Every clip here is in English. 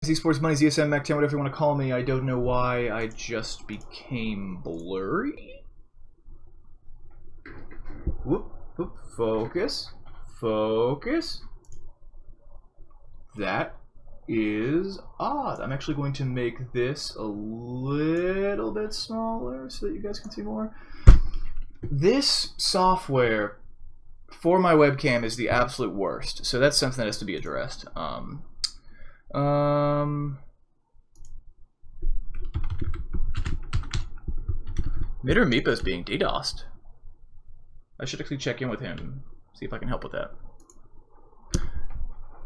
Esports Money, ZSM, Mac 10, whatever you want to call me. I don't know why I just became blurry. Whoop, whoop, focus, focus. That is odd. I'm actually going to make this a little bit smaller so that you guys can see more. This software for my webcam is the absolute worst, so that's something that has to be addressed. Mitter Meepo's being DDoSed. I should actually check in with him, see if I can help with that.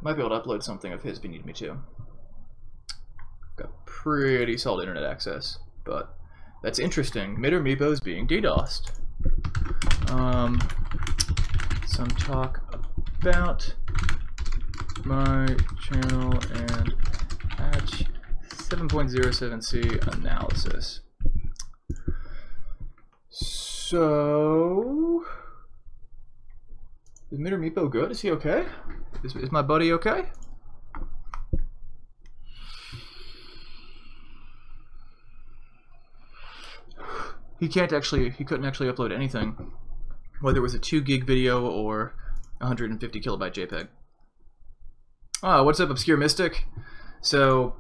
Might be able to upload something of his if you need me to. Got pretty solid internet access, but that's interesting. Mitter Meepo's being DDoSed. Some talk about my channel and patch 7.07c analysis. So, is Mitter Meepo good? Is he okay? Is my buddy okay? He couldn't actually upload anything, whether it was a 2 gig video or 150 kilobyte JPEG. Oh, what's up, Obscure Mystic? So,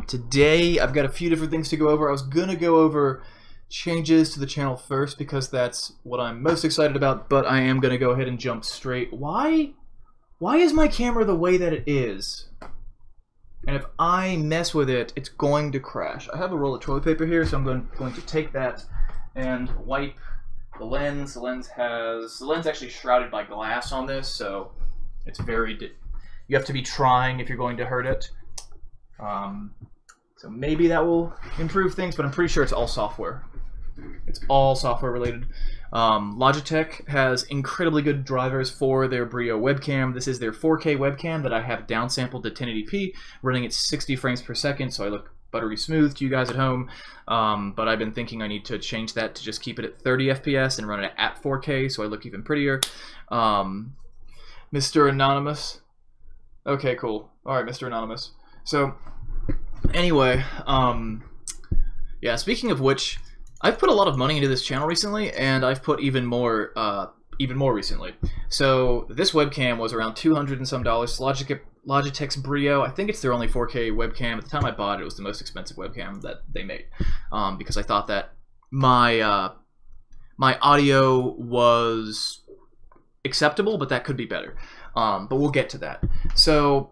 today I've got a few different things to go over. I was gonna go over changes to the channel first because that's what I'm most excited about, but I am gonna go ahead and jump straight. Why is my camera the way that it is? And if I mess with it, it's going to crash. I have a roll of toilet paper here, so I'm going to take that and wipe the lens. The lens actually shrouded by glass on this, so it's very. You have to be trying if you're going to hurt it. So maybe that will improve things, but I'm pretty sure it's all software. It's all software related. Logitech has incredibly good drivers for their Brio webcam. This is their 4K webcam that I have downsampled to 1080p, running at 60 frames per second, so I look buttery smooth to you guys at home. But I've been thinking I need to change that to just keep it at 30 FPS and run it at 4K, so I look even prettier. Mr. Anonymous. Okay, cool. Alright, Mr. Anonymous. So, anyway, yeah, speaking of which, I've put a lot of money into this channel recently, and I've put even more recently. So this webcam was around $200 and some. Logitech's Brio, I think it's their only 4K webcam. At the time I bought it, it was the most expensive webcam that they made, because I thought that my my audio was acceptable, but that could be better. But we'll get to that. So.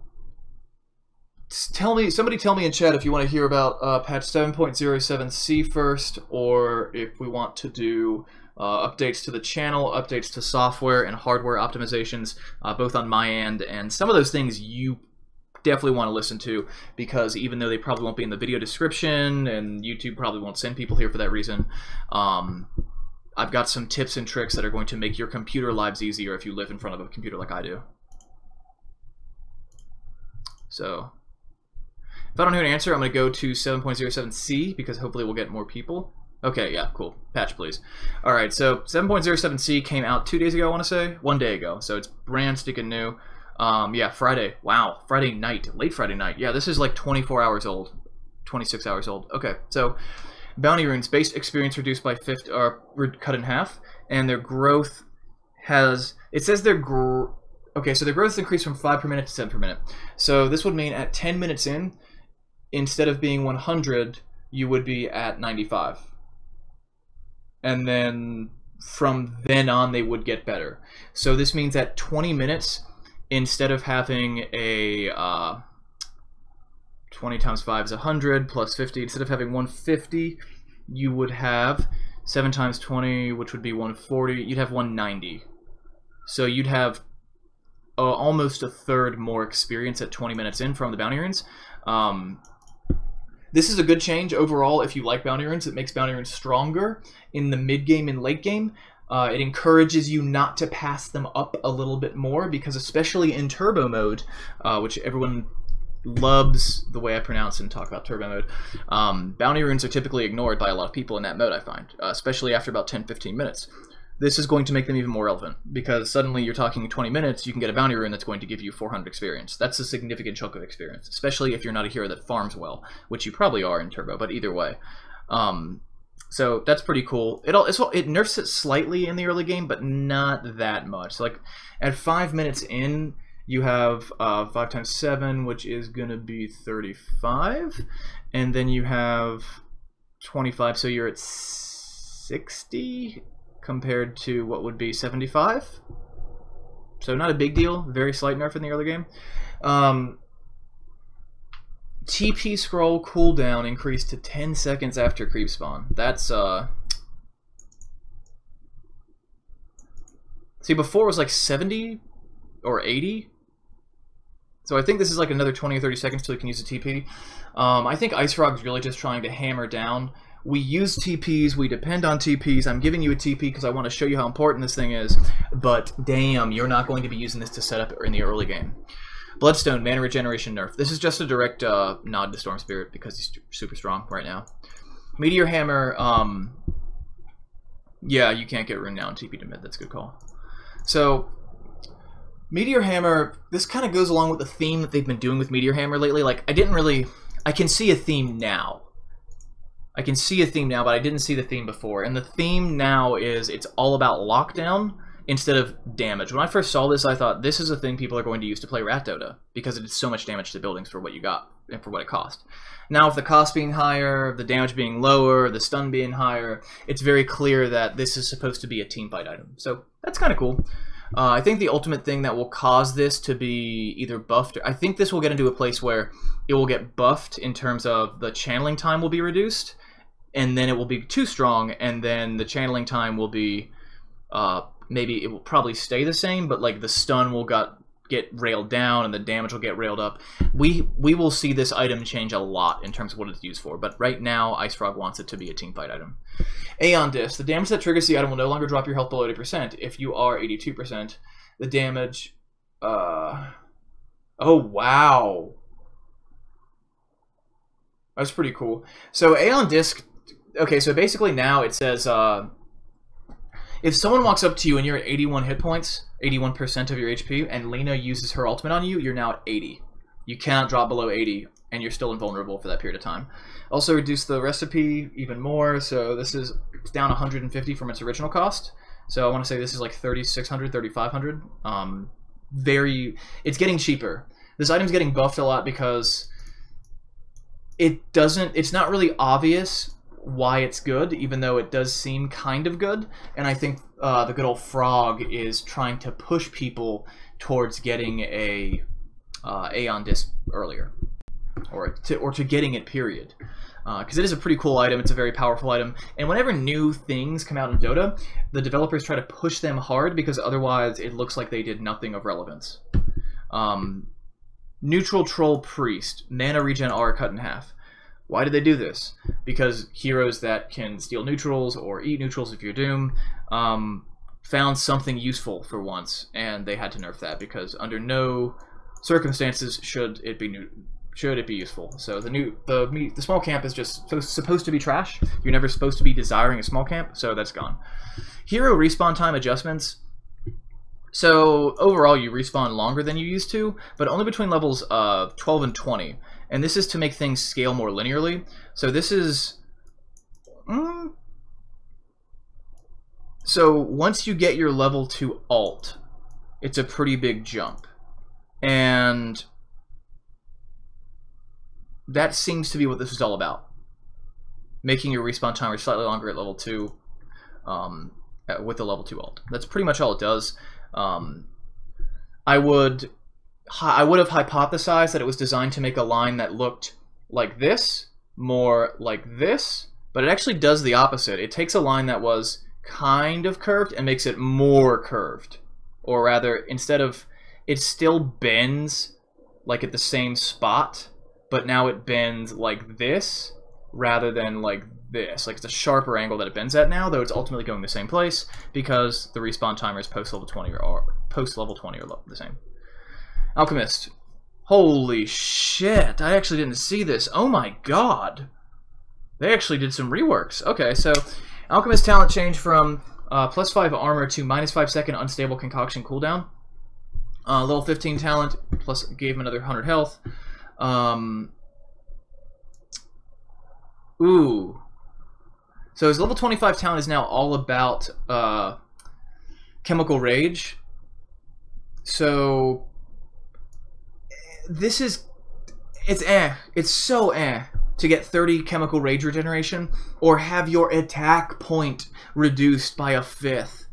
Somebody tell me in chat if you want to hear about patch 7.07c first, or if we want to do updates to the channel, updates to software and hardware optimizations, both on my end, and some of those things you definitely want to listen to, because even though they probably won't be in the video description, and YouTube probably won't send people here for that reason, I've got some tips and tricks that are going to make your computer lives easier if you live in front of a computer like I do. So. If I don't hear an answer, I'm going to go to 7.07c, because hopefully we'll get more people. Okay, yeah, cool. Patch, please. Alright, so 7.07c came out 2 days ago, I want to say? 1 day ago, so it's brand sticking new. Yeah, Friday. Wow, Friday night. Late Friday night. Yeah, this is like 24 hours old. 26 hours old. Okay, so bounty runes, base experience reduced by 50, or cut in half, and their growth has... It says their okay, so their growth is increased from 5 per minute to 7 per minute. So this would mean at 10 minutes in, instead of being 100, you would be at 95. And then from then on, they would get better. So this means at 20 minutes, instead of having a 20 times 5 is 100 plus 50, instead of having 150, you would have 7 times 20, which would be 140. You'd have 190. So you'd have almost a third more experience at 20 minutes in from the bounty runes. This is a good change overall if you like bounty runes. It makes bounty runes stronger in the mid-game and late game. It encourages you not to pass them up a little bit more, because especially in turbo mode, which everyone loves the way I pronounce and talk about turbo mode, bounty runes are typically ignored by a lot of people in that mode, I find, especially after about 10-15 minutes. this is going to make them even more relevant, because suddenly you're talking 20 minutes, you can get a bounty rune that's going to give you 400 experience. That's a significant chunk of experience, especially if you're not a hero that farms well, which you probably are in Turbo, but either way. So that's pretty cool. It nerfs it slightly in the early game, but not that much. Like at 5 minutes in, you have 5 times 7, which is going to be 35, and then you have 25, so you're at 60 compared to what would be 75. So not a big deal, very slight nerf in the early game. TP scroll cooldown increased to 10 seconds after creep spawn. That's see, before it was like 70 or 80. So I think this is like another 20 or 30 seconds till you can use a TP. I think Ice Frog's really just trying to hammer down. We use TPs, we depend on TPs. I'm giving you a TP because I want to show you how important this thing is, but damn, you're not going to be using this to set up in the early game. Bloodstone, mana regeneration nerf. This is just a direct nod to Storm Spirit because he's super strong right now. Meteor Hammer, yeah, you can't get rune now in TP to mid, that's a good call. So, Meteor Hammer, this kind of goes along with the theme that they've been doing with Meteor Hammer lately. Like, I can see a theme now. I can see a theme now, but I didn't see the theme before. And the theme now is it's all about lockdown instead of damage. When I first saw this, I thought this is a thing people are going to use to play Rat Dota because it did so much damage to buildings for what you got and for what it cost. Now, with the cost being higher, the damage being lower, the stun being higher, it's very clear that this is supposed to be a teamfight item. So that's kind of cool. I think the ultimate thing that will cause this to be either buffed, I think this will get into a place where it will get buffed in terms of the channeling time will be reduced, and then it will be too strong, and then the channeling time will be, maybe it will probably stay the same, but like the stun will get railed down and the damage will get railed up. We will see this item change a lot in terms of what it's used for, but right now Ice Frog wants it to be a teamfight item. Aeon Disc. The damage that triggers the item will no longer drop your health below 80%. If you are 82%, the damage... oh, wow. That's pretty cool. So Aeon Disc... Okay, so basically now it says... if someone walks up to you and you're at 81 hit points, 81% of your HP, and Lena uses her ultimate on you, you're now at 80. You cannot drop below 80, and you're still invulnerable for that period of time. Also reduce the recipe even more, so this is down 150 from its original cost. So I want to say this is like 3,600, 3,500. It's getting cheaper. This item's getting buffed a lot because it's not really obvious why it's good, even though it does seem kind of good. And I think the good old Frog is trying to push people towards getting a Aeon Disc earlier, or to getting it, period. Because it is a pretty cool item, it's a very powerful item, and whenever new things come out in Dota, the developers try to push them hard because otherwise it looks like they did nothing of relevance. Neutral Troll Priest, mana regen R cut in half. Why did they do this? Because heroes that can steal neutrals or eat neutrals if you're Doom found something useful for once, and they had to nerf that because under no circumstances should it be useful. So the small camp is just supposed to be trash. You're never supposed to be desiring a small camp, so that's gone. Hero respawn time adjustments. So overall you respawn longer than you used to, but only between levels 12 and 20. And this is to make things scale more linearly. So this is... So once you get your level 2 alt, it's a pretty big jump. And that seems to be what this is all about. Making your respawn timer slightly longer at level 2 with the level 2 alt. That's pretty much all it does. I would have hypothesized that it was designed to make a line that looked like this, more like this, but it actually does the opposite. It takes a line that was kind of curved and makes it more curved. Or rather, instead of... It still bends like at the same spot, but now it bends like this rather than like this. Like it's a sharper angle that it bends at now, though it's ultimately going the same place because the respawn timers post level 20 or the same. Alchemist. Holy shit, I actually didn't see this. Oh my god. They actually did some reworks. Okay, so Alchemist talent changed from +5 armor to -5-second unstable concoction cooldown. Level 15 talent, plus gave him another 100 health. Ooh. So his level 25 talent is now all about Chemical Rage. So this is... It's so to get 30 Chemical Rage regeneration, or have your attack point reduced by 1/5.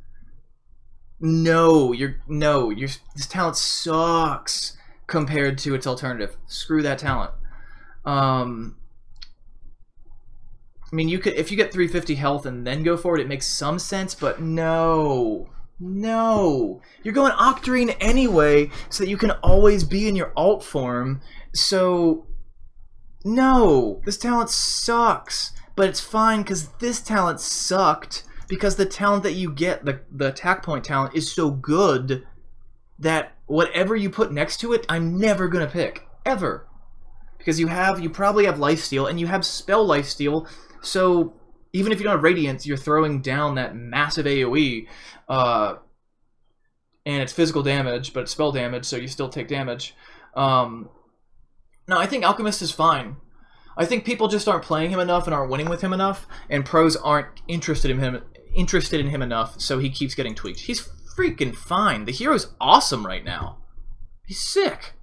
This talent sucks compared to its alternative. Screw that talent. I mean, you could, if you get 350 health and then go for it makes some sense, but no. You're going Octarine anyway, so that you can always be in your alt form. So, no, this talent sucks. But it's fine, because this talent sucked. Because the talent that you get, the attack point talent, is so good that whatever you put next to it, I'm never going to pick. Ever. Because you probably have Lifesteal, and you have Spell Lifesteal, so even if you don't have Radiance, you're throwing down that massive AoE, and it's physical damage, but it's spell damage, so you still take damage. No, I think Alchemist is fine. I think people just aren't playing him enough and aren't winning with him enough, and pros aren't interested in him enough, so he keeps getting tweaked. He's freaking fine. The hero's awesome right now. He's sick.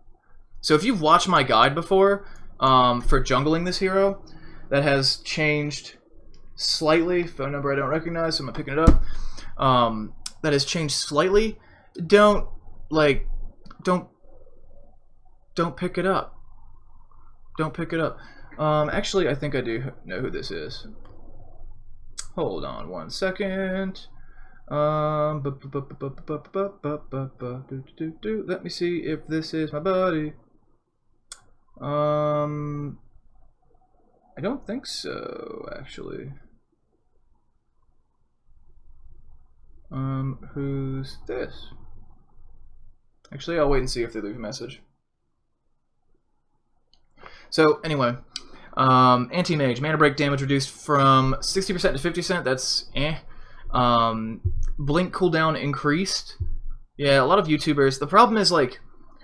So if you've watched my guide before for jungling this hero, that has changed slightly. Phone number I don't recognize, so I'm picking it up. That has changed slightly. Don't pick it up. Don't pick it up. Actually, I think I do know who this is. Hold on 1 second. Let me see if this is my buddy. I don't think so, actually. Who's this? Actually, I'll wait and see if they leave a message. So, anyway, Anti-Mage, mana break damage reduced from 60% to 50%, that's blink cooldown increased. Yeah, a lot of YouTubers. The problem is, like,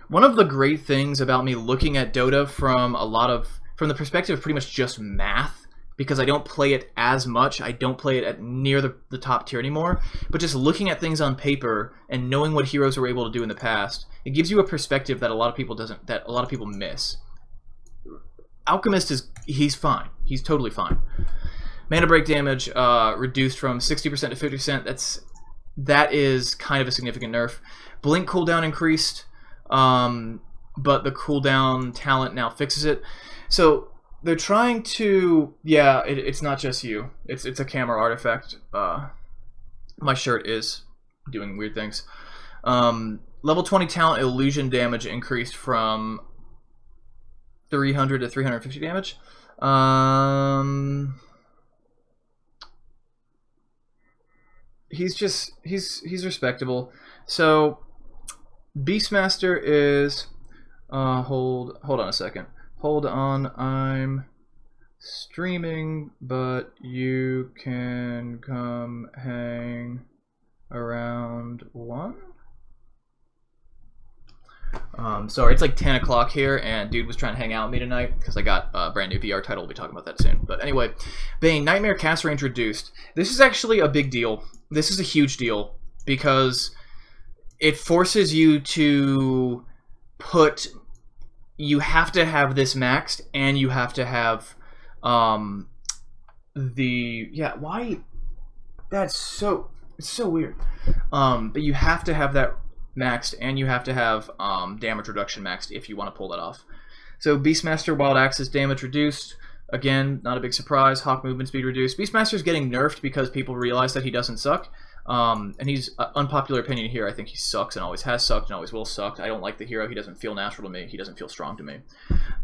one of the great things about me looking at Dota from the perspective of pretty much just math, because I don't play it as much, I don't play it at near the top tier anymore, but just looking at things on paper and knowing what heroes were able to do in the past, it gives you a perspective that a lot of people miss. Alchemist he's fine. He's totally fine. Mana break damage reduced from 60% to 50%. That is kind of a significant nerf. Blink cooldown increased, but the cooldown talent now fixes it. So they're trying to, yeah, it's not just you. It's a camera artifact. My shirt is doing weird things. Level 20 talent illusion damage increased from 300 to 350 damage. He's respectable. So Beastmaster is hold on a second. Hold on, I'm streaming, but you can come hang around 1. Sorry, it's like 10 o'clock here, and dude was trying to hang out with me tonight because I got a brand new VR title. We'll be talking about that soon. But anyway, Bane, Nightmare cast range reduced. This is actually a big deal. This is a huge deal because it forces you to put... You have to have this maxed, and you have to have why? That's so... It's so weird. But you have to have that maxed, and you have to have damage reduction maxed if you want to pull that off. So Beastmaster Wild Axe's damage reduced. Again, not a big surprise. Hawk movement speed reduced. Beastmaster's getting nerfed because people realize that he doesn't suck. And he's unpopular opinion here. I think he sucks and always has sucked and always will suck. I don't like the hero. He doesn't feel natural to me. He doesn't feel strong to me.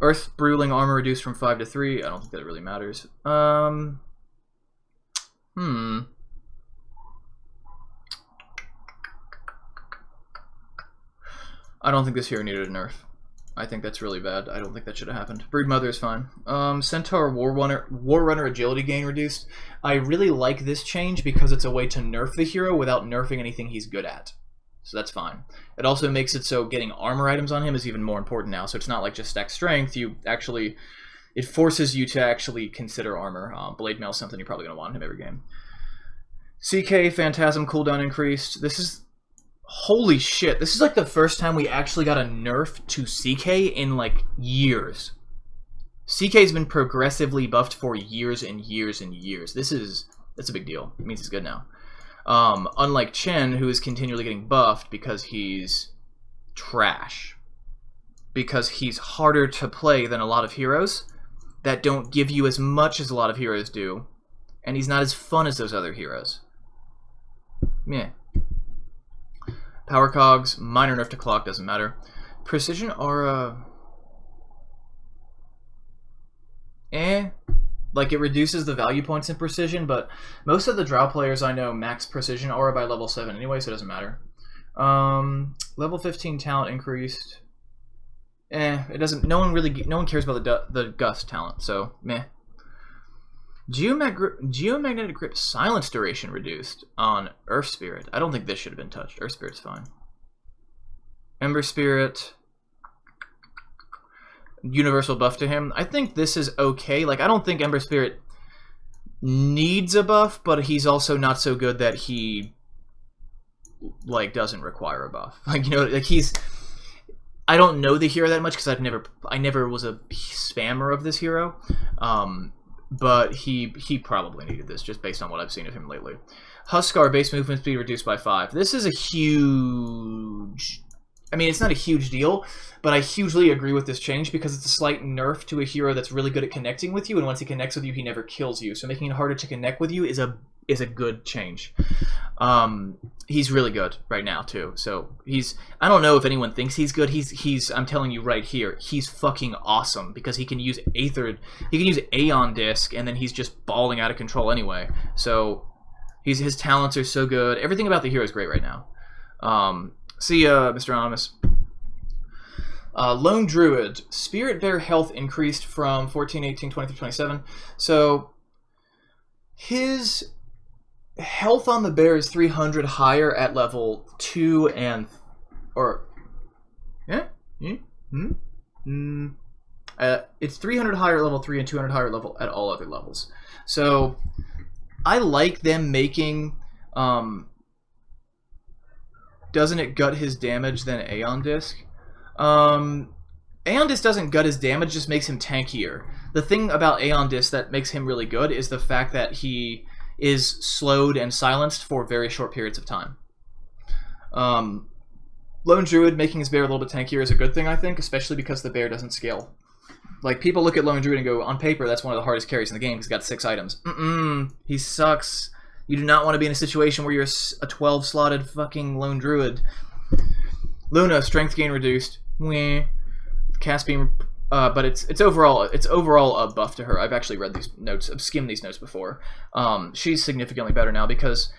Earth Bruling armor reduced from 5 to 3. I don't think that really matters. I don't think this hero needed a nerf. I think that's really bad. I don't think that should have happened. Broodmother is fine. Centaur War Runner agility gain reduced. I really like this change because it's a way to nerf the hero without nerfing anything he's good at. So that's fine. It also makes it so getting armor items on him is even more important now. So it's not like just stack strength. It forces you to actually consider armor. Blade Mail is something you're probably going to want in him every game. CK Phantasm cooldown increased. This is... Holy shit, this is like the first time we actually got a nerf to CK in like years. CK's been progressively buffed for years and years and years. That's a big deal. It means he's good now. Unlike Chen, who is continually getting buffed because he's trash. Because he's harder to play than a lot of heroes that don't give you as much as a lot of heroes do. And he's not as fun as those other heroes. Meh. Power cogs, minor nerf to clock, doesn't matter. Precision aura... Like, it reduces the value points in precision, but most of the Drow players I know max precision aura by level 7 anyway, so it doesn't matter. Level 15 talent increased. It doesn't... No one cares about the Gust talent, so meh. Geomagnetic grip silence duration reduced on Earth Spirit. I don't think this should have been touched. Earth Spirit's fine. Ember Spirit. Universal buff to him. I think this is okay. Like, I don't think Ember Spirit needs a buff, but he's also not so good that he, like, doesn't require a buff. Like, you know, like he's... I don't know the hero that much because I never was a spammer of this hero. But he probably needed this, just based on what I've seen of him lately. Huskar base movement speed reduced by 5. This is a huge... I mean, it's not a huge deal, but I hugely agree with this change because it's a slight nerf to a hero that's really good at connecting with you, and once he connects with you, he never kills you. So making it harder to connect with you is a good change. He's really good right now too. So I don't know if anyone thinks he's good. I'm telling you right here, he's fucking awesome because he can use Aeon Disc, and then he's just balling out of control anyway. So his talents are so good. Everything about the hero is great right now. See ya, Mr. Anonymous. Lone Druid. Spirit Bear health increased from 14, 18, 23, 27. So his health on the bear is 300 higher at level 2 and... it's 300 higher at level 3 and 200 higher level at all other levels. So I like them making... doesn't it gut his damage than Aeon Disc? Aeon Disc doesn't gut his damage, just makes him tankier. The thing about Aeon Disc that makes him really good is the fact that he is slowed and silenced for very short periods of time. Lone Druid making his bear a little bit tankier is a good thing, I think, especially because the bear doesn't scale. Like, people look at Lone Druid and go, on paper, that's one of the hardest carries in the game because he's got 6 items. He sucks. You do not want to be in a situation where you're a 12-slotted fucking Lone Druid. Luna, strength gain reduced. Cast beam, but it's overall a buff to her. I've actually read these notes. I've skimmed these notes before. She's significantly better now because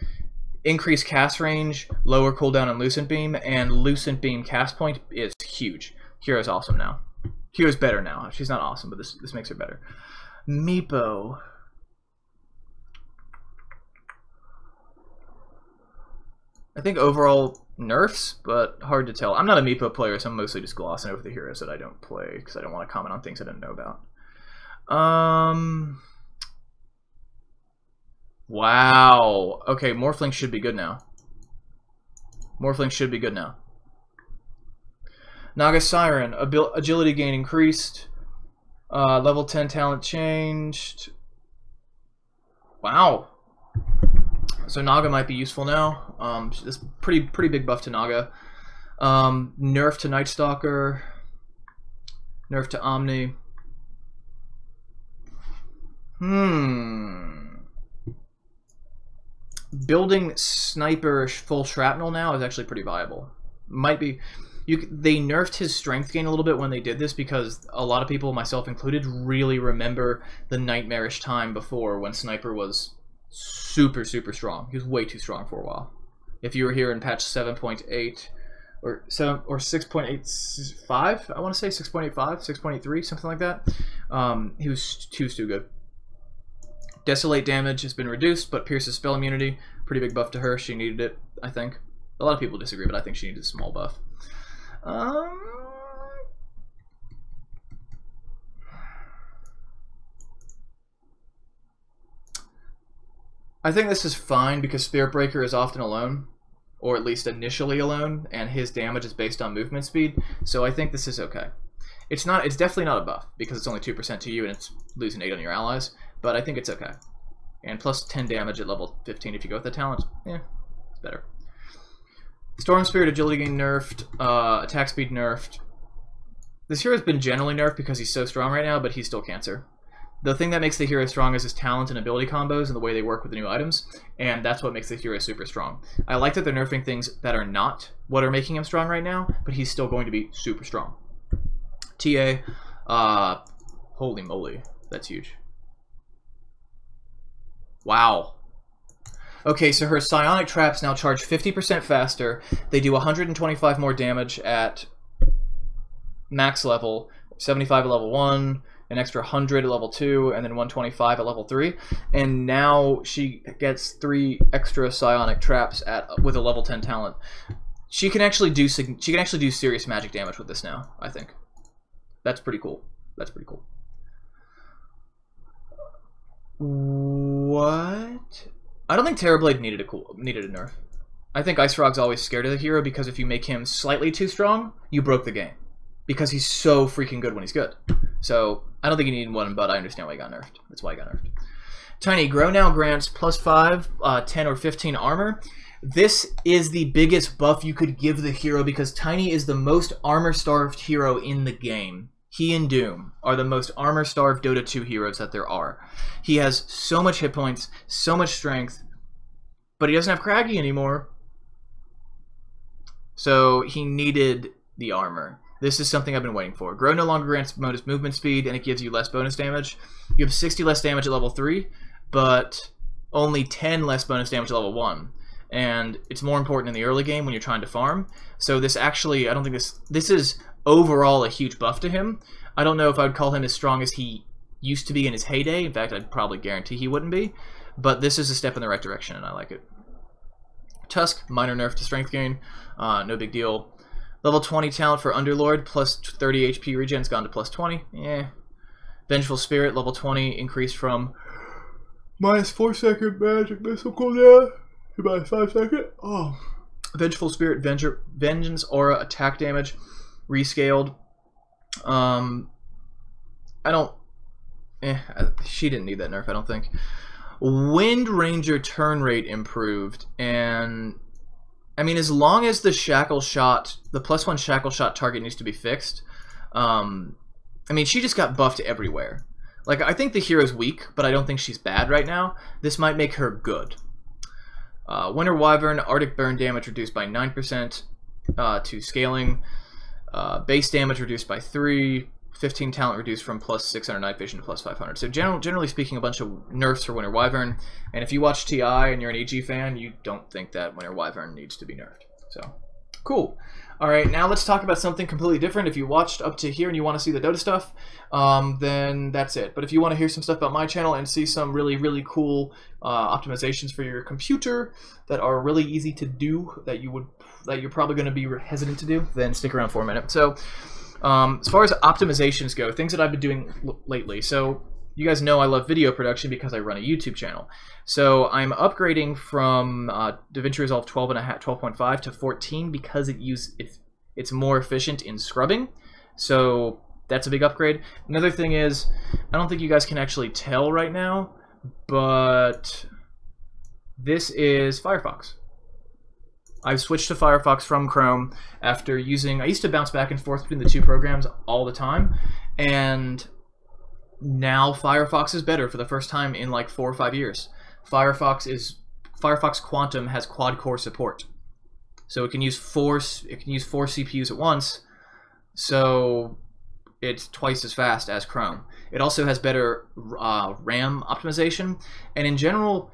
increased cast range, lower cooldown on Lucent Beam, and Lucent Beam cast point is huge. Hero's awesome now. Hero's better now. She's not awesome, but this makes her better. Meepo. I think overall nerfs, but hard to tell. I'm not a Meepo player, so I'm mostly just glossing over the heroes that I don't play because I don't want to comment on things I didn't know about. Wow. Okay, Morphling should be good now. Morphling should be good now. Naga Siren, agility gain increased. Level 10 talent changed. Wow. So Naga might be useful now. This pretty big buff to Naga. Nerf to Night Stalker. Nerf to Omni. Building Sniper full shrapnel now is actually pretty viable. Might be. They nerfed his strength gain a little bit when they did this because a lot of people, myself included, really remember the nightmarish time before when Sniper was super strong. He was way too strong for a while. If you were here in patch 7.8, or 6.85. I want to say 6.85, 6.83, something like that. He was too good. Desolate damage has been reduced, but pierces spell immunity. Pretty big buff to her. She needed it, I think. A lot of people disagree, but I think she needed a small buff. I think this is fine because Spirit Breaker is often alone, or at least initially alone, and his damage is based on movement speed, so I think this is okay. It's definitely not a buff, because it's only 2% to you and it's losing 8 on your allies, but I think it's okay. And plus 10 damage at level 15 if you go with the talent, yeah, it's better. Storm Spirit agility gain nerfed, attack speed nerfed. This hero has been generally nerfed because he's so strong right now, but he's still cancer. The thing that makes the hero strong is his talent and ability combos and the way they work with the new items, and that's what makes the hero super strong. I like that they're nerfing things that are not what are making him strong right now, but he's still going to be super strong. TA, holy moly, that's huge. Wow. Okay, so her psionic traps now charge 50% faster. They do 125 more damage at max level, 75 at level 1, an extra 100 at level 2, and then 125 at level 3. And now she gets 3 extra psionic traps with a level 10 talent. She can actually do serious magic damage with this now, I think. That's pretty cool. That's pretty cool. What? I don't think Terrorblade needed a nerf. I think Ice Frog's always scared of the hero because if you make him slightly too strong, you broke the game. Because he's so freaking good when he's good. So, I don't think he needed one, but I understand why he got nerfed. That's why he got nerfed. Tiny, Grow now grants +5, 10 or 15 armor. This is the biggest buff you could give the hero because Tiny is the most armor-starved hero in the game. He and Doom are the most armor-starved Dota 2 heroes that there are. He has so much hit points, so much strength, but he doesn't have Craggy anymore. So he needed the armor. This is something I've been waiting for. Grow no longer grants bonus movement speed, and it gives you less bonus damage. You have 60 less damage at level 3, but only 10 less bonus damage at level 1. And it's more important in the early game when you're trying to farm. So this actually, I don't think this is overall a huge buff to him. I don't know if I would call him as strong as he used to be in his heyday. In fact, I'd probably guarantee he wouldn't be. But this is a step in the right direction, and I like it. Tusk, minor nerf to strength gain. No big deal. Level 20 talent for Underlord, plus 30 HP regen's gone to plus 20. Yeah. Vengeful Spirit, level 20, increased from -4 second magic missile cooldown to -5 second. Oh. Vengeful Spirit, Vengeance Aura, attack damage, rescaled. She didn't need that nerf, I don't think. Wind Ranger turn rate improved, and I mean, as long as the shackle shot, the +1 shackle shot target needs to be fixed. I mean, she just got buffed everywhere. Like, I think the hero's weak, but I don't think she's bad right now. This might make her good. Winter Wyvern, Arctic Burn damage reduced by 9% to scaling. Base damage reduced by 3. 15 talent reduced from +600 night vision to +500. So generally speaking, a bunch of nerfs for Winter Wyvern. And if you watch TI and you're an EG fan, you don't think that Winter Wyvern needs to be nerfed. So, cool. Alright, now let's talk about something completely different. If you watched up to here and you want to see the Dota stuff, then that's it. But if you want to hear some stuff about my channel and see some really, really cool optimizations for your computer that are really easy to do, that you're probably going to be hesitant to do, then stick around for a minute. So, as far as optimizations go, things that I've been doing lately. So you guys know I love video production because I run a YouTube channel. So I'm upgrading from DaVinci Resolve 12.5 to 14 because it's more efficient in scrubbing. So that's a big upgrade. Another thing is, I don't think you guys can actually tell right now, but this is Firefox. I've switched to Firefox from Chrome after using... I used to bounce back and forth between the two programs all the time, and now Firefox is better for the first time in like 4 or 5 years. Firefox Quantum has quad-core support, so it can use four CPUs at once, so it's twice as fast as Chrome. It also has better RAM optimization, and in general,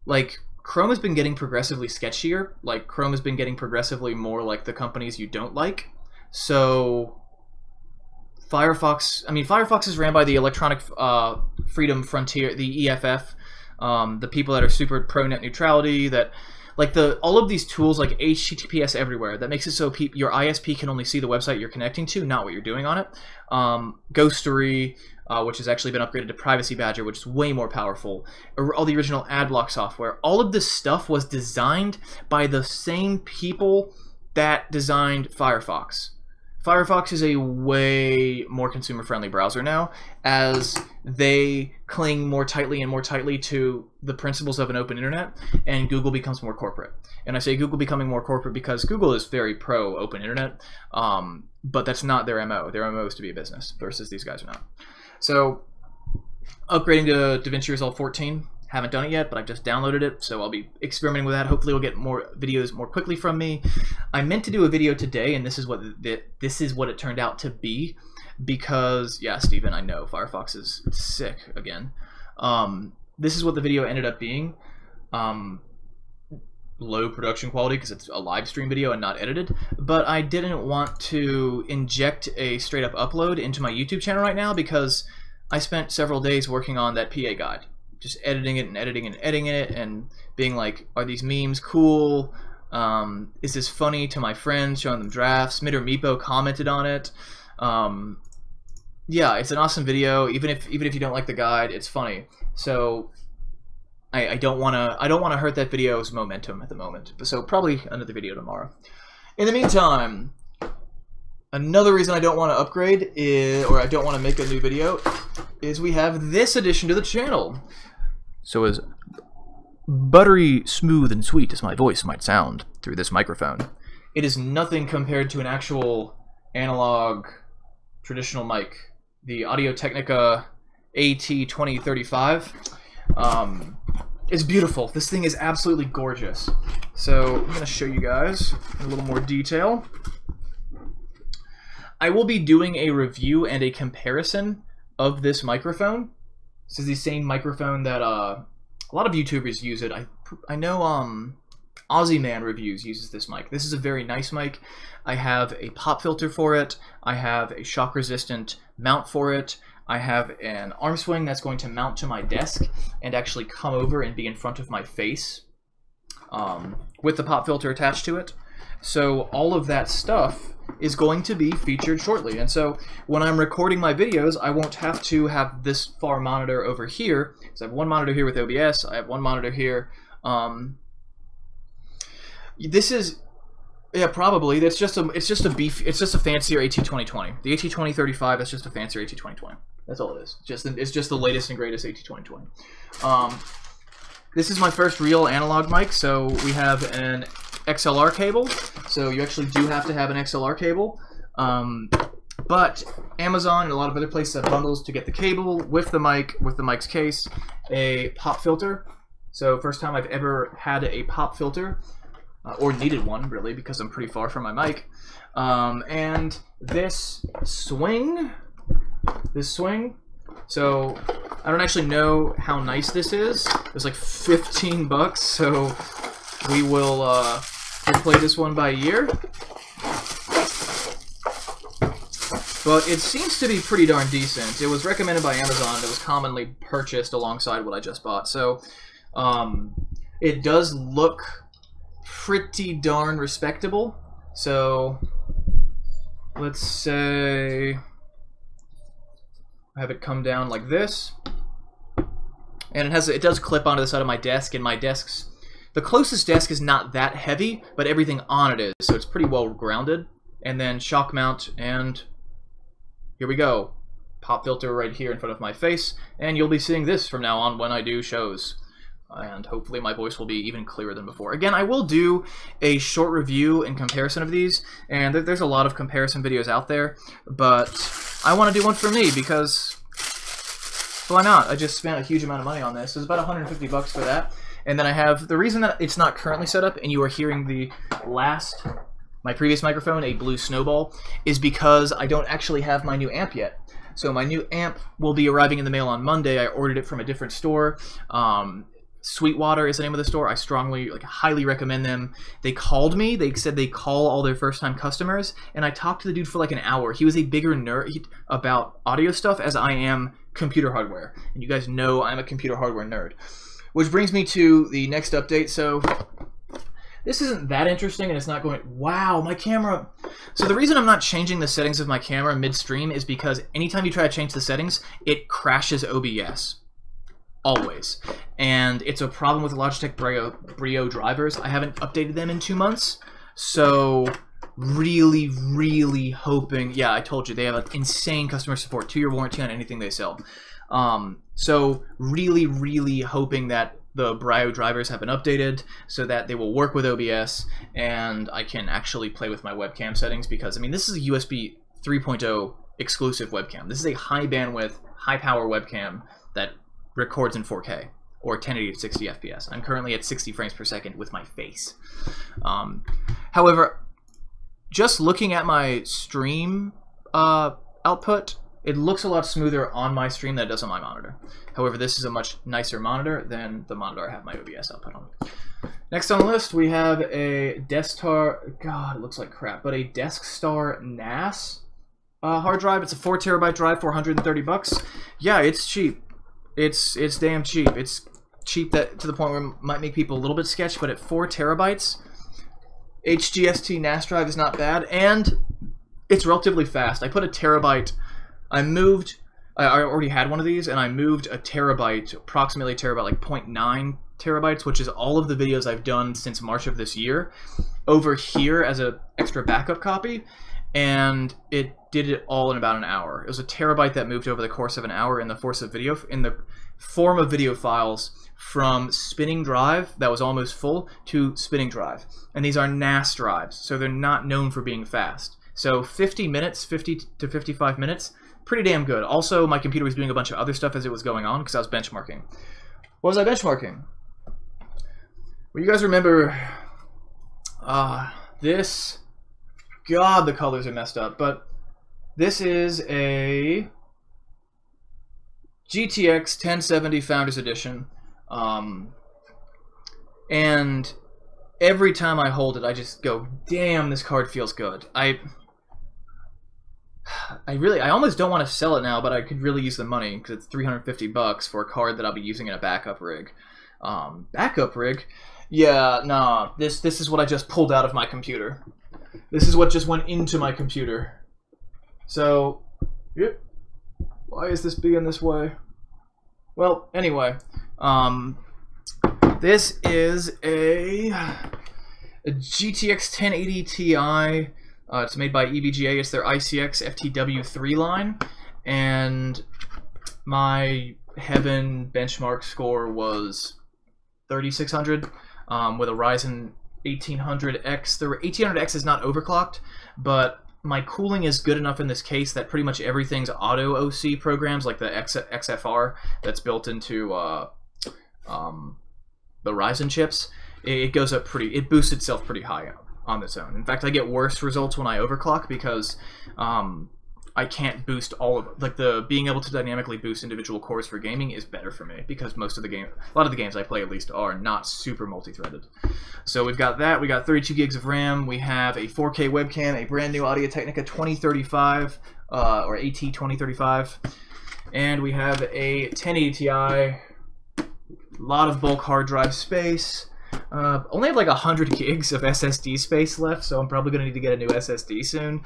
like, Chrome has been getting progressively sketchier. Like, Chrome has been getting progressively more like the companies you don't like. So Firefox is ran by the Electronic Freedom Frontier, the EFF, the people that are super pro net neutrality, that like all of these tools like HTTPS everywhere, that makes it so your ISP can only see the website you're connecting to, not what you're doing on it. Ghostery, which has actually been upgraded to Privacy Badger, which is way more powerful. All the original AdBlock software. All of this stuff was designed by the same people that designed Firefox. Firefox is a way more consumer-friendly browser now, as they cling more tightly and more tightly to the principles of an open internet, and Google becomes more corporate. And I say Google becoming more corporate because Google is very pro-open internet, but that's not their MO. Their MO is to be a business, versus these guys are not. So, upgrading to DaVinci Resolve 14. Haven't done it yet, but I've just downloaded it, so I'll be experimenting with that. Hopefully we'll get more videos more quickly from me. I meant to do a video today, and this is what it turned out to be, because, yeah, Steven, I know, Firefox is sick again. This is what the video ended up being. Low production quality, because it's a live stream video and not edited, but I didn't want to inject a straight-up upload into my YouTube channel right now, because I spent several days working on that PA guide. Just editing it and editing and editing it and being like, are these memes cool? Is this funny to my friends, showing them drafts? Mitter Meepo commented on it. Yeah, it's an awesome video. Even if you don't like the guide, it's funny. So I don't wanna hurt that video's momentum at the moment. So probably another video tomorrow. In the meantime, another reason I don't want to upgrade or I don't want to make a new video is we have this addition to the channel. So as buttery smooth and sweet as my voice might sound through this microphone, it is nothing compared to an actual analog traditional mic, the Audio-Technica AT2035. It's beautiful. This thing is absolutely gorgeous. So I'm going to show you guys in a little more detail. I will be doing a review and a comparison of this microphone. This is the same microphone that a lot of YouTubers use it. I know Aussie Man Reviews uses this mic. This is a very nice mic. I have a pop filter for it. I have a shock resistant mount for it. I have an arm swing that's going to mount to my desk and actually come over and be in front of my face with the pop filter attached to it. So all of that stuff is going to be featured shortly. And so when I'm recording my videos, I won't have to have this far monitor over here. So I have one monitor here with OBS. I have one monitor here. This is, yeah, probably. It's just a fancier AT2020. The AT2035 is just a fancier AT2020. That's all it is. It's just the latest and greatest AT2020. This is my first real analog mic. So we have an XLR cable, so you actually do have to have an XLR cable, but Amazon and a lot of other places have bundles to get the cable with the mic, with the mic's case, a pop filter. So first time I've ever had a pop filter, or needed one really, because I'm pretty far from my mic, and this swing. So I don't actually know how nice this is. It was like 15 bucks, so we will play this one by ear. But it seems to be pretty darn decent. It was recommended by Amazon. It was commonly purchased alongside what I just bought. So it does look pretty darn respectable. So let's say I have it come down like this. And it does clip onto the side of my desk, and my desk's the closest desk is not that heavy, but everything on it is, so it's pretty well grounded. And then shock mount, and here we go. Pop filter right here in front of my face, and you'll be seeing this from now on when I do shows. And hopefully my voice will be even clearer than before. Again, I will do a short review and comparison of these, and there's a lot of comparison videos out there, but I want to do one for me because why not? I just spent a huge amount of money on this. It was about 150 bucks for that. And then I have, the reason that it's not currently set up, and you are hearing my previous microphone, a blue snowball, is because I don't actually have my new amp yet. So my new amp will be arriving in the mail on Monday. I ordered it from a different store. Sweetwater is the name of the store. I strongly, like, highly recommend them. They called me. They said they call all their first-time customers, and I talked to the dude for like an hour. He was a bigger nerd about audio stuff as I am computer hardware, and you guys know I'm a computer hardware nerd. Which brings me to the next update. So this isn't that interesting, and it's not going, wow, my camera. So the reason I'm not changing the settings of my camera midstream is because anytime you try to change the settings, it crashes OBS. Always. And it's a problem with Logitech Brio drivers. I haven't updated them in 2 months. So really, really hoping, yeah, I told you, they have an insane customer support, 2-year warranty on anything they sell. So really, really hoping that the Brio drivers have been updated so that they will work with OBS and I can actually play with my webcam settings, because, I mean, this is a USB 3.0 exclusive webcam. This is a high bandwidth, high power webcam that records in 4K or 1080 to 60 FPS. I'm currently at 60 frames per second with my face. However, just looking at my stream output, it looks a lot smoother on my stream than it does on my monitor. However, this is a much nicer monitor than the monitor I have my OBS output on. Next on the list, we have a Deskstar, God, it looks like crap, but a Deskstar NAS hard drive. It's a 4 terabyte drive, 430 bucks. Yeah, it's cheap. It's damn cheap. It's cheap that to the point where it might make people a little bit sketchy, but at 4 terabytes, HGST NAS drive is not bad, and it's relatively fast. I put a terabyte. I already had one of these, and I moved a terabyte, approximately a terabyte, like 0.9 terabytes, which is all of the videos I've done since March of this year, over here as an extra backup copy, and it did it all in about an hour. It was a terabyte that moved over the course of an hour in the form of video files from spinning drive that was almost full to spinning drive. And these are NAS drives, so they're not known for being fast. So 50 to 55 minutes, pretty damn good. Also, my computer was doing a bunch of other stuff as it was going on because I was benchmarking. What was I benchmarking? Well, you guys remember this. God, the colors are messed up, but this is a GTX 1070 Founders Edition, and every time I hold it, I just go, damn, this card feels good. I almost don't want to sell it now, but I could really use the money because it's 350 bucks for a card that I'll be using in a backup rig. Backup rig? Yeah, nah, this is what I just pulled out of my computer. This is what just went into my computer. So, yep. Why is this being this way? Well, anyway, this is a GTX 1080 Ti. It's made by EVGA. It's their ICX FTW3 line, and my Heaven benchmark score was 3600 with a Ryzen 1800X. The 1800X is not overclocked, but my cooling is good enough in this case that pretty much everything's auto OC programs, like the XFR that's built into the Ryzen chips. It goes up it boosts itself pretty high on its own. In fact, I get worse results when I overclock because I can't boost all of it. Like being able to dynamically boost individual cores for gaming is better for me because a lot of the games I play at least are not super multi-threaded. So we've got that. We got 32 gigs of RAM. We have a 4K webcam, a brand new Audio-Technica 2035 or AT2035, and we have a 1080 Ti. A lot of bulk hard drive space. Only have like 100 gigs of SSD space left, so I'm probably going to need to get a new SSD soon.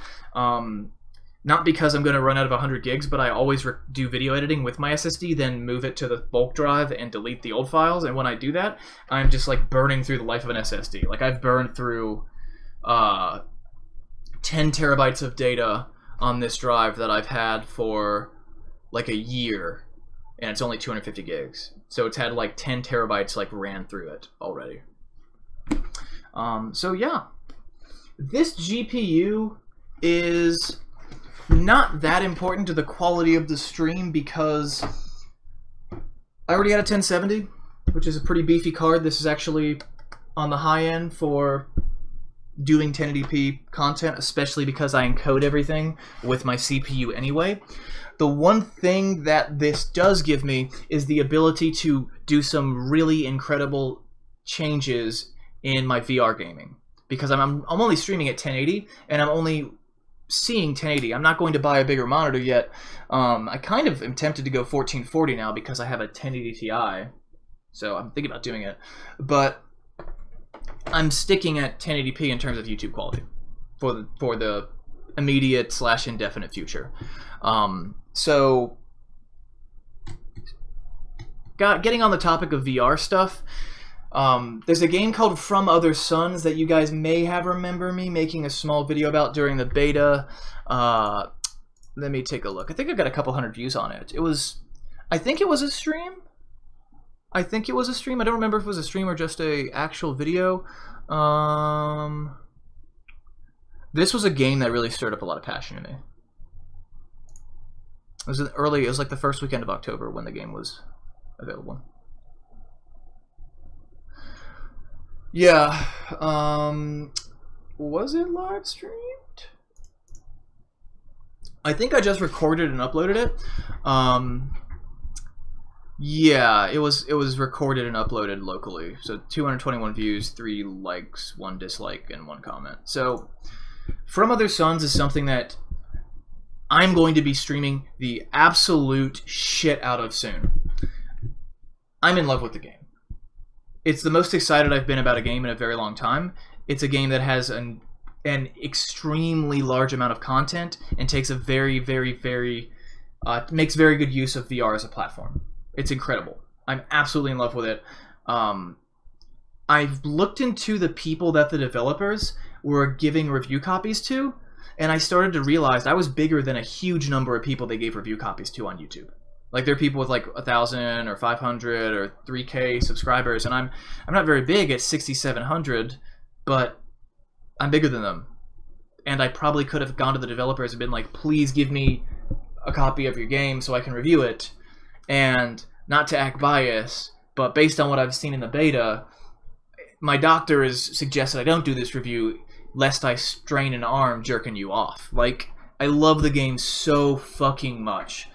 Not because I'm going to run out of 100 gigs, but I always do video editing with my SSD, then move it to the bulk drive and delete the old files. And when I do that, I'm just like burning through the life of an SSD. Like I've burned through 10 terabytes of data on this drive that I've had for like a year, and it's only 250 gigs. So it's had like 10 terabytes like ran through it already. So yeah, this GPU is not that important to the quality of the stream because I already had a 1070, which is a pretty beefy card. This is actually on the high end for doing 1080p content, especially because I encode everything with my CPU anyway. The one thing that this does give me is the ability to do some really incredible changes in my VR gaming, because I'm only streaming at 1080 and I'm only seeing 1080. I'm not going to buy a bigger monitor yet. I kind of am tempted to go 1440 now because I have a 1080 Ti, so I'm thinking about doing it, but I'm sticking at 1080p in terms of YouTube quality for the immediate / indefinite future. So, getting on the topic of VR stuff, there's a game called From Other Suns that you guys may have remember me making a small video about during the beta. Let me take a look. I think I got a couple hundred views on it. I think it was a stream. I don't remember if it was a stream or just a actual video. This was a game that really stirred up a lot of passion in me. It was like the first weekend of October when the game was available. Yeah, was it live streamed? I think I just recorded and uploaded it. Yeah, it was recorded and uploaded locally. So 221 views, 3 likes, 1 dislike, and 1 comment. So From Other Suns is something that I'm going to be streaming the absolute shit out of soon. I'm in love with the game. It's the most excited I've been about a game in a very long time. It's a game that has an extremely large amount of content and takes a makes very good use of VR as a platform. It's incredible. I'm absolutely in love with it. I've looked into the people that the developers were giving review copies to, and I started to realize I was bigger than a huge number of people they gave review copies to on YouTube. Like, there are people with like 1,000 or 500 or 3K subscribers, and I'm not very big at 6,700, but I'm bigger than them. And I probably could have gone to the developers and been like, please give me a copy of your game so I can review it. And not to act biased, but based on what I've seen in the beta, my doctor has suggested I don't do this review lest I strain an arm jerking you off. Like, I love the game so fucking much.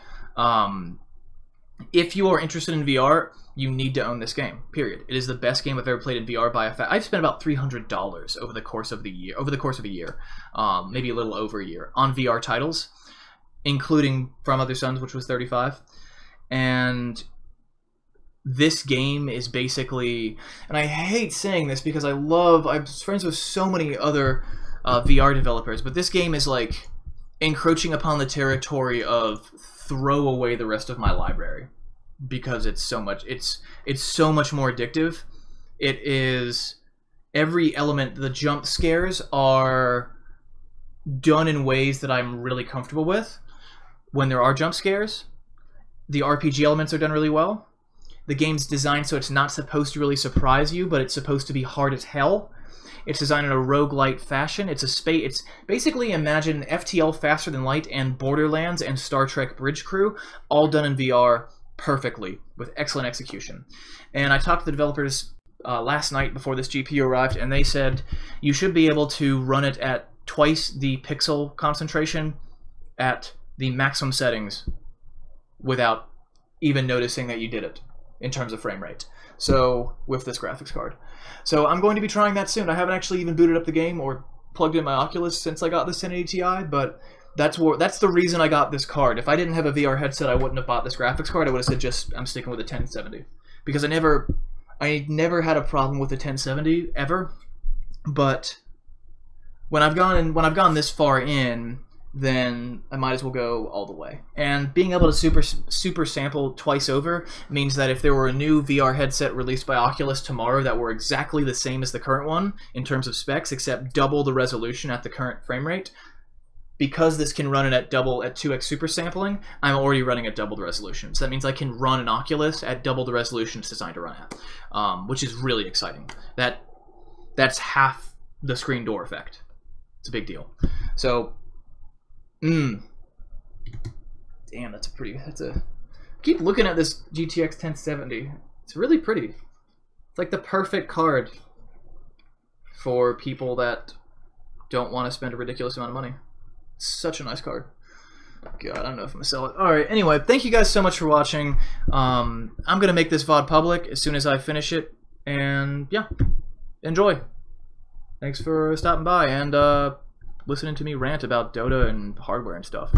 If you are interested in VR, you need to own this game, period. It is the best game I've ever played in VR by a fact. I've spent about $300 over the course of a year, maybe a little over a year, on VR titles, including From Other Suns, which was $35. And this game is basically, and I hate saying this because I'm friends with so many other VR developers, but this game is like encroaching upon the territory of throw away the rest of my library, because it's so much more addictive. It is, every element, the jump scares are done in ways that I'm really comfortable with when there are jump scares. The RPG elements are done really well. The game's designed so it's not supposed to really surprise you, but it's supposed to be hard as hell. It's designed in a roguelite fashion. It's basically, imagine FTL Faster Than Light and Borderlands and Star Trek Bridge Crew, all done in VR perfectly, with excellent execution. And I talked to the developers last night before this GPU arrived, and they said you should be able to run it at twice the pixel concentration at the maximum settings without even noticing that you did it in terms of frame rate. So, with this graphics card. So I'm going to be trying that soon. I haven't actually even booted up the game or plugged in my Oculus since I got this 1080 Ti, but that's the reason I got this card. If I didn't have a VR headset, I wouldn't have bought this graphics card. I would have said I'm sticking with a 1070. Because I never had a problem with the 1070 ever. But when I've gone this far in, then I might as well go all the way. And being able to super sample twice over means that if there were a new VR headset released by Oculus tomorrow that were exactly the same as the current one in terms of specs, except double the resolution at the current frame rate, because this can run it at 2x super sampling, I'm already running at double the resolution. So that means I can run an Oculus at double the resolution it's designed to run at, which is really exciting. That's half the screen door effect. It's a big deal. So, damn, keep looking at this GTX 1070. It's really pretty. It's like the perfect card for people that don't want to spend a ridiculous amount of money. Such a nice card. God, I don't know if I'm gonna sell it. Alright, anyway, thank you guys so much for watching. I'm gonna make this VOD public as soon as I finish it. And yeah, enjoy. Thanks for stopping by and listening to me rant about Dota and hardware and stuff.